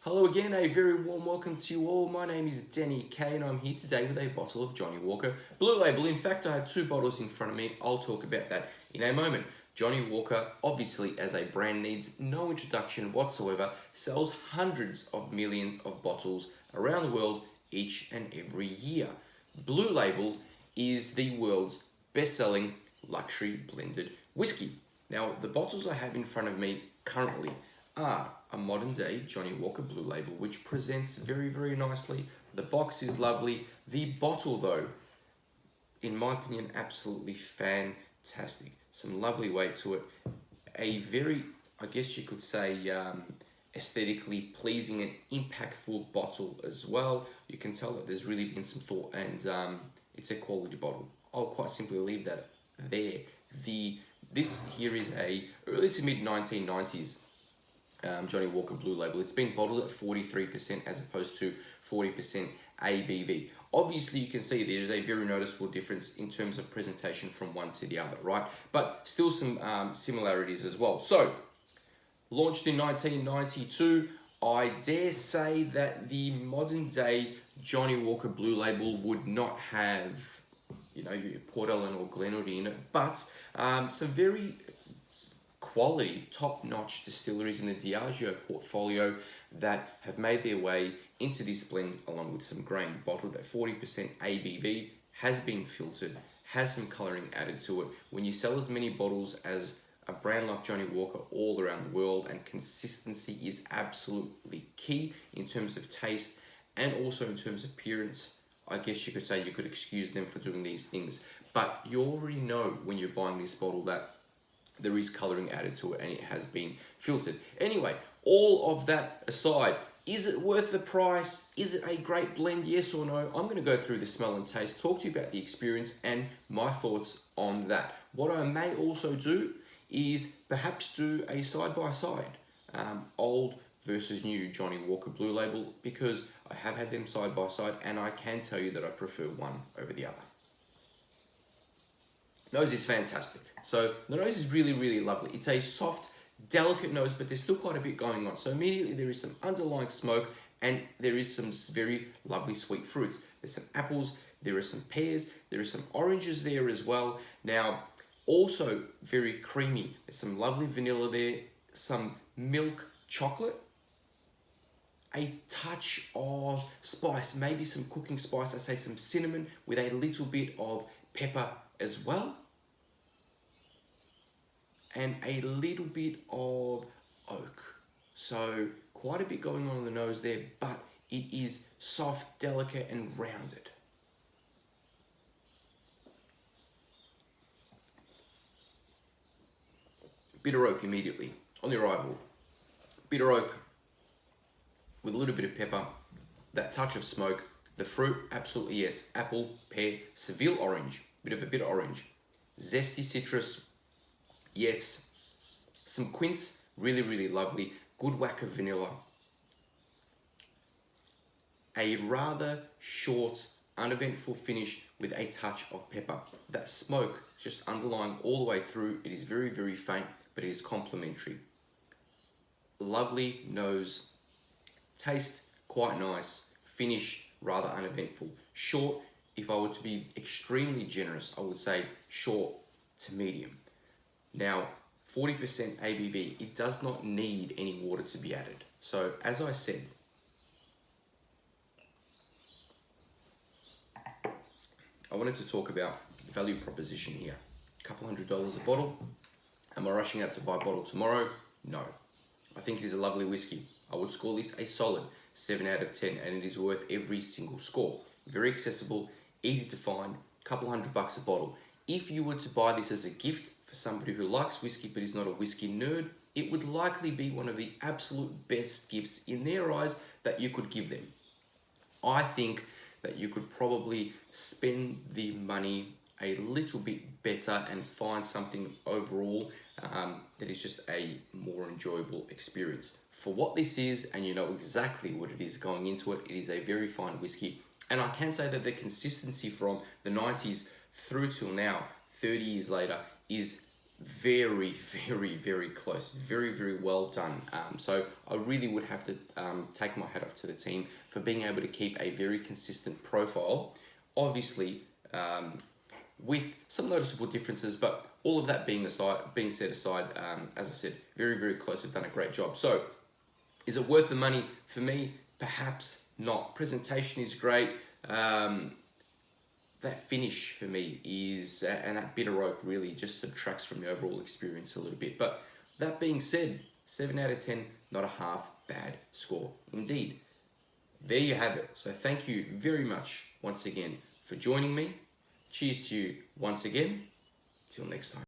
Hello again, a very warm welcome to you all. My name is Deni Kay and I'm here today with a bottle of Johnnie Walker Blue Label. In fact, I have two bottles in front of me. I'll talk about that in a moment. Johnnie Walker, obviously as a brand, needs no introduction whatsoever, sells hundreds of millions of bottles around the world each and every year. Blue Label is the world's best-selling luxury blended whiskey. Now, the bottles I have in front of me currently are a modern day Johnnie Walker Blue Label, which presents very, very nicely. The box is lovely. The bottle though, in my opinion, absolutely fantastic. Some lovely weight to it. A very, I guess you could say, aesthetically pleasing and impactful bottle as well. You can tell that there's really been some thought and it's a quality bottle. I'll quite simply leave that there. This here is a early to mid 1990s Johnnie Walker Blue Label. It's been bottled at 43% as opposed to 40% ABV. Obviously, you can see there's a very noticeable difference in terms of presentation from one to the other, right? But still some similarities as well. So, launched in 1992, I dare say that the modern day Johnnie Walker Blue Label would not have, you know, your Port Ellen or Glenwood in it, but some very quality, top-notch distilleries in the Diageo portfolio that have made their way into this blend along with some grain. Bottled at 40% ABV, has been filtered, has some colouring added to it. When you sell as many bottles as a brand like Johnnie Walker all around the world, and consistency is absolutely key in terms of taste and also in terms of appearance, I guess you could say you could excuse them for doing these things. But you already know when you're buying this bottle that there is colouring added to it and it has been filtered. Anyway, all of that aside, is it worth the price? Is it a great blend? Yes or no? I'm going to go through the smell and taste, talk to you about the experience and my thoughts on that. What I may also do is perhaps do a side-by-side, old versus new Johnnie Walker Blue Label, because I have had them side by side and I can tell you that I prefer one over the other. Nose is fantastic. So the nose is really, really lovely. It's a soft, delicate nose, but there's still quite a bit going on. So immediately there is some underlying smoke and there is some very lovely sweet fruits. There's some apples, there are some pears, there are some oranges there as well. Now, also very creamy. There's some lovely vanilla there, some milk chocolate, a touch of spice, maybe some cooking spice, I say some cinnamon with a little bit of pepper as well, and a little bit of oak. So quite a bit going on in the nose there, but it is soft, delicate and rounded. Bitter oak immediately on the arrival. Bitter oak with a little bit of pepper, that touch of smoke. The fruit, absolutely yes. Apple, pear, Seville orange, bit of a bitter orange. Zesty citrus, yes. Some quince, really, really lovely. Good whack of vanilla. A rather short, uneventful finish with a touch of pepper. That smoke just underlying all the way through. It is very, very faint, but it is complementary. Lovely nose. Taste, quite nice. Finish, rather uneventful. Short, if I were to be extremely generous, I would say short to medium. Now, 40% ABV, it does not need any water to be added. So, as I said, I wanted to talk about the value proposition here. A couple $100 a bottle. Am I rushing out to buy a bottle tomorrow? No. I think it is a lovely whiskey. I would score this a solid 7 out of 10, and it is worth every single score. Very accessible, easy to find, a couple $100 a bottle. If you were to buy this as a gift for somebody who likes whiskey but is not a whiskey nerd, it would likely be one of the absolute best gifts in their eyes that you could give them. I think that you could probably spend the money a little bit better and find something overall that is just a more enjoyable experience. For what this is, and you know exactly what it is going into it, it is a very fine whiskey. And I can say that the consistency from the 90s through till now, 30 years later, is very, very, very close. It's very, very well done. So I really would have to take my hat off to the team for being able to keep a very consistent profile. Obviously, with some noticeable differences, but all of that being set aside, as I said, very, very close. Have done a great job. So, is it worth the money? For me, perhaps not. Presentation is great. That finish for me is, and that bitter oak really just subtracts from the overall experience a little bit. But that being said, 7 out of 10, not a half bad score. Indeed. There you have it. So thank you very much once again for joining me. Cheers to you once again. Till next time.